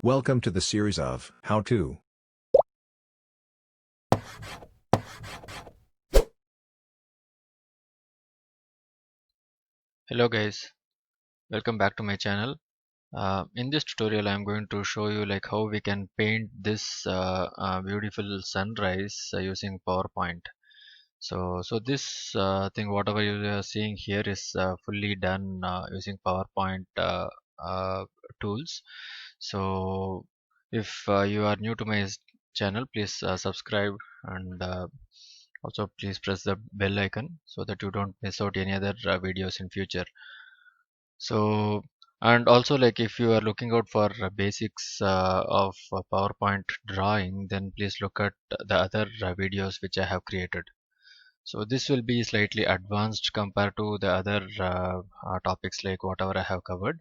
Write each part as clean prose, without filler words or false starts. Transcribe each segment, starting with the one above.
Welcome to the series of How To. Hello guys, welcome back to my channel. In this tutorial I'm going to show you like how we can paint this beautiful sunrise using PowerPoint. So this thing whatever you are seeing here is fully done using PowerPoint tools. So if you are new to my channel, please subscribe and also please press the bell icon so that you don't miss out any other videos in future. So, and also like if you are looking out for basics of PowerPoint drawing, then please look at the other videos which I have created. So this will be slightly advanced compared to the other topics like whatever I have covered.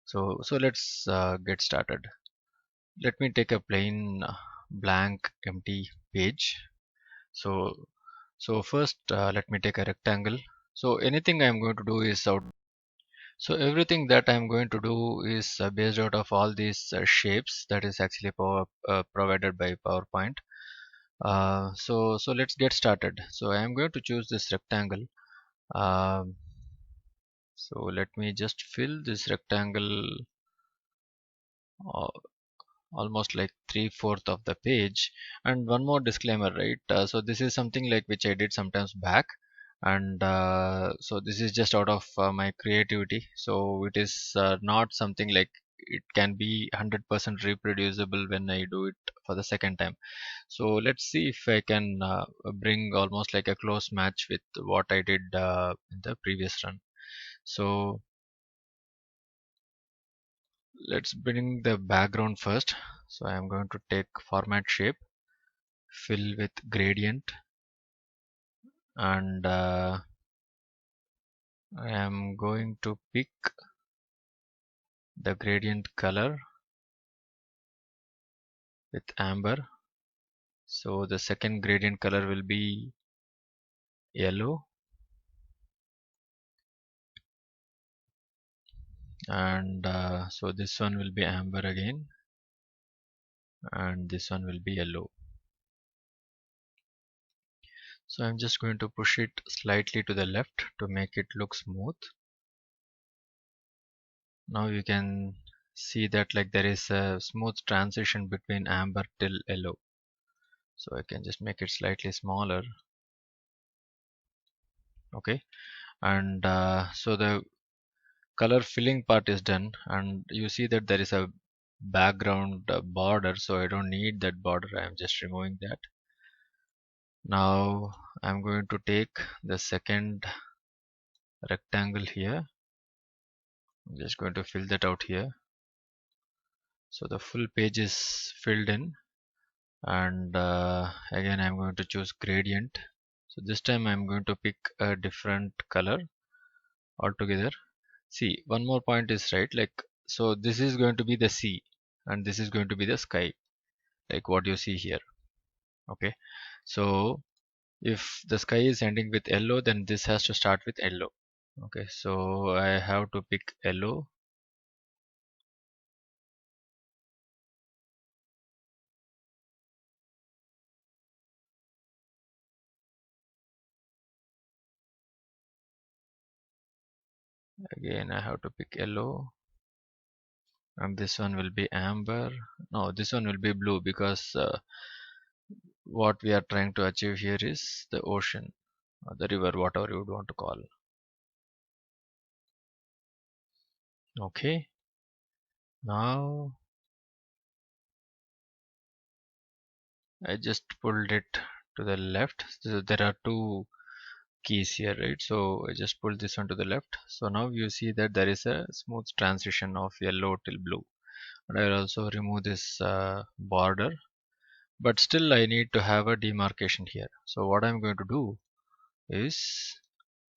So let's get started. Let me take a plain blank empty page. So so first let me take a rectangle. So anything I'm going to do is out. So everything that I'm going to do is based out of all these shapes that is actually provided by PowerPoint. So let's get started. So I'm going to choose this rectangle. Um, so let me just fill this rectangle uh, almost like 3/4 of the page. And one more disclaimer, right? So this is something like which I did sometimes back, and so this is just out of my creativity. So it is not something like it can be 100% reproducible when I do it for the second time. So let's see if I can bring almost like a close match with what I did in the previous run. So let's bring the background first. So I am going to take format shape, fill with gradient, and I am going to pick the gradient color with amber. So the second gradient color will be yellow, and so this one will be amber again, and this one will be yellow. So I'm just going to push it slightly to the left to make it look smooth. Now you can see that like there is a smooth transition between amber till yellow. So I can just make it slightly smaller. Okay, and so the color filling part is done, and you see that there is a background border, so I don't need that border. I'm just removing that. Now I'm going to take the second rectangle here. I'm just going to fill that out here. So the full page is filled in, and again I'm going to choose gradient. So this time I'm going to pick a different color altogether. See, one more point is right, like so this is going to be the sea and this is going to be the sky, like what you see here. Okay, so if the sky is ending with yellow, then this has to start with yellow. Okay, so I have to pick yellow. Again I have to pick yellow, and this one will be amber. No, this one will be blue because what we are trying to achieve here is the ocean or the river, whatever you would want to call. Okay, now I just pulled it to the left. So there are two keys here, right? So I just pulled this one to the left. So now you see that there is a smooth transition of yellow till blue. And I will also remove this border, but still I need to have a demarcation here. So what I'm going to do is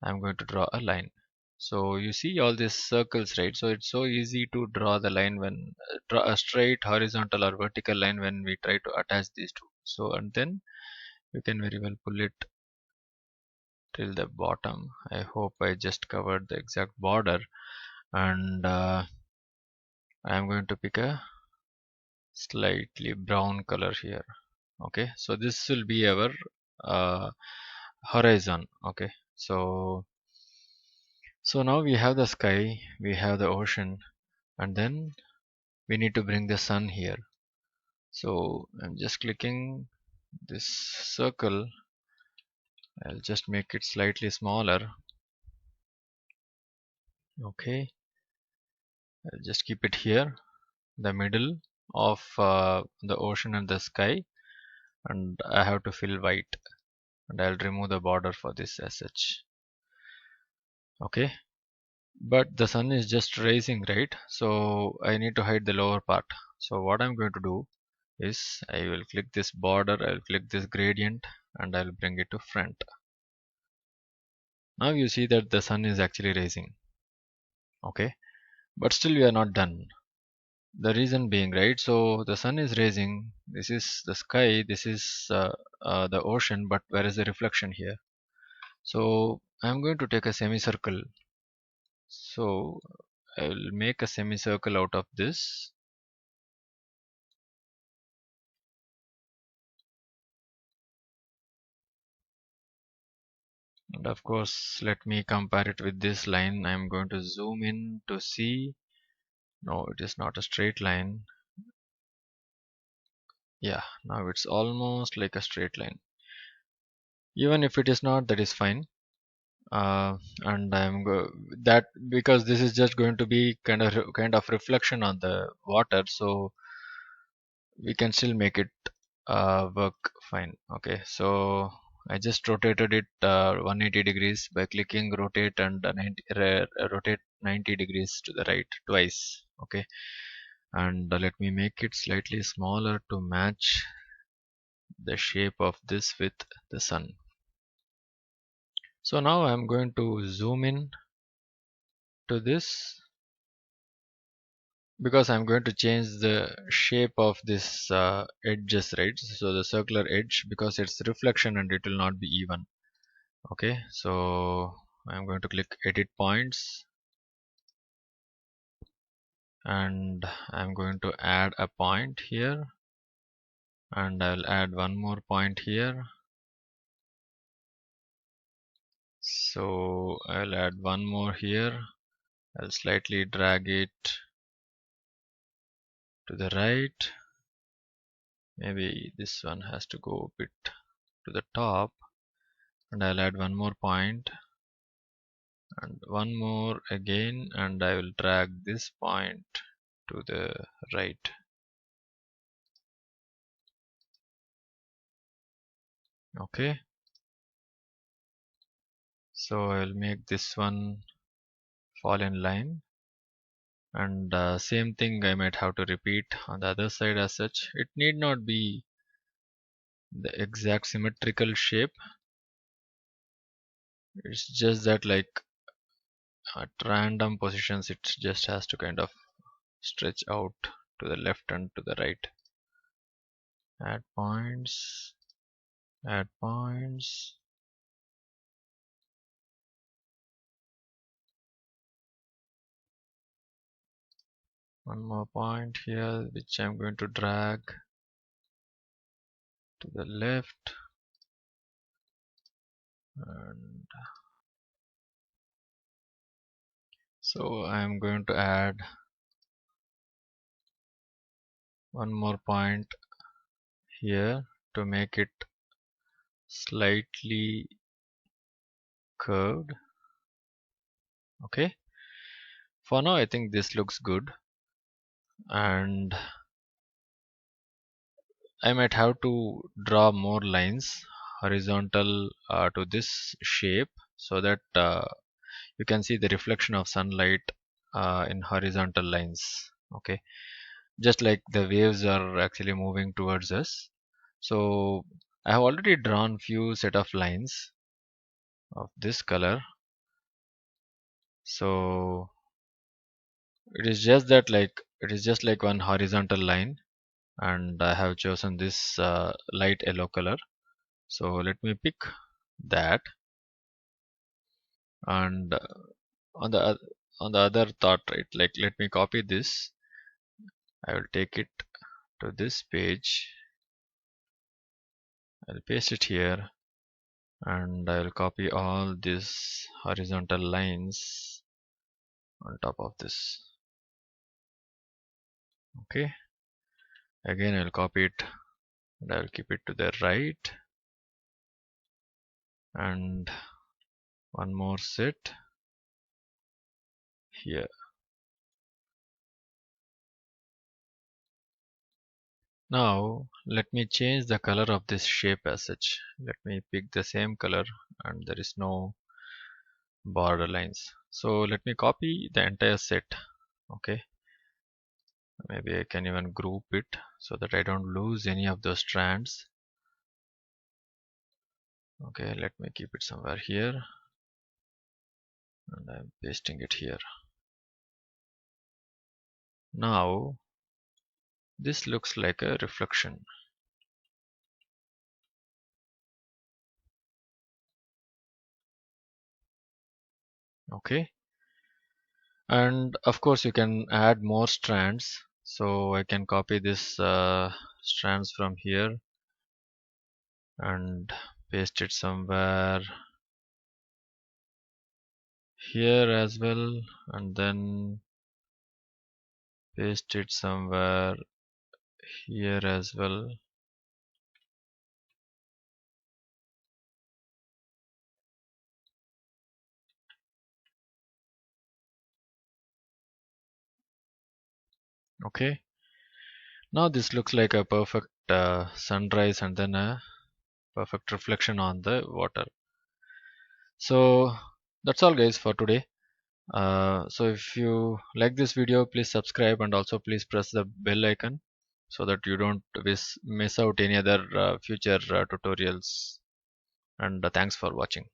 I'm going to draw a line. So you see all these circles, right? So it's so easy to draw the line when draw a straight horizontal or vertical line when we try to attach these two. So and then you can very well pull it till the bottom. I hope I just covered the exact border, and I'm going to pick a slightly brown color here. Okay, so this will be our uh, horizon. Okay, so now we have the sky, we have the ocean, and then we need to bring the sun here. So I'm just clicking this circle. I'll just make it slightly smaller. Okay, I'll just keep it here, the middle of the ocean and the sky, and I have to fill white, and I'll remove the border for this as such. Okay, but the sun is just rising, right? So I need to hide the lower part. So what I'm going to do is I will click this border, I'll click this gradient, and I'll bring it to front. Now you see that the sun is actually rising. Okay, but still we are not done. The reason being, right, so the sun is rising, this is the sky, this is the ocean, but where is the reflection here? So I'm going to take a semicircle. So I will make a semicircle out of this, and of course let me compare it with this line. I'm going to zoom in to see. No, it is not a straight line. Yeah, now it's almost like a straight line. Even if it is not, that is fine. And that, because this is just going to be kind of reflection on the water, so we can still make it work fine. Okay, so I just rotated it 180 degrees by clicking rotate and rotate 90 degrees to the right twice. Okay, and let me make it slightly smaller to match the shape of this with the sun. So now I'm going to zoom in to this, because I'm going to change the shape of this edges, right? So the circular edge, because it's reflection and it will not be even. Okay, so I'm going to click edit points, and I'm going to add a point here, and I'll add one more point here. So I'll add one more here. I'll slightly drag it to the right. Maybe this one has to go a bit to the top, and I'll add one more point and one more again, and I will drag this point to the right. Okay, so I'll make this one fall in line, and same thing I might have to repeat on the other side as such. It need not be the exact symmetrical shape, it's just that like at random positions it just has to kind of stretch out to the left and to the right. Add points, add points. One more point here, which I'm going to drag to the left, and so I'm going to add one more point here to make it slightly curved. Okay, for now I think this looks good, and I might have to draw more lines horizontal to this shape, so that you can see the reflection of sunlight in horizontal lines. Okay, just like the waves are actually moving towards us. So I have already drawn few set of lines of this color. So it is just that like it is just like one horizontal line, and I have chosen this light yellow color. So let me pick that, and on the on the other thought, right, like let me copy this. I will take it to this page. I'll paste it here, and I'll copy all these horizontal lines on top of this. Okay, again I'll copy it and I'll keep it to the right, and one more set here. Now let me change the color of this shape as such. Let me pick the same color and there is no border lines. So let me copy the entire set. Okay, maybe I can even group it so that I don't lose any of those strands. Okay, let me keep it somewhere here, and I'm pasting it here. Now this looks like a reflection. Okay, and of course you can add more strands, so I can copy this strands from here and paste it somewhere here as well, and then paste it somewhere here as well. Okay, now this looks like a perfect sunrise and then a perfect reflection on the water. So that's all guys for today. So if you like this video, please subscribe and also please press the bell icon so that you don't miss out any other future tutorials, and thanks for watching.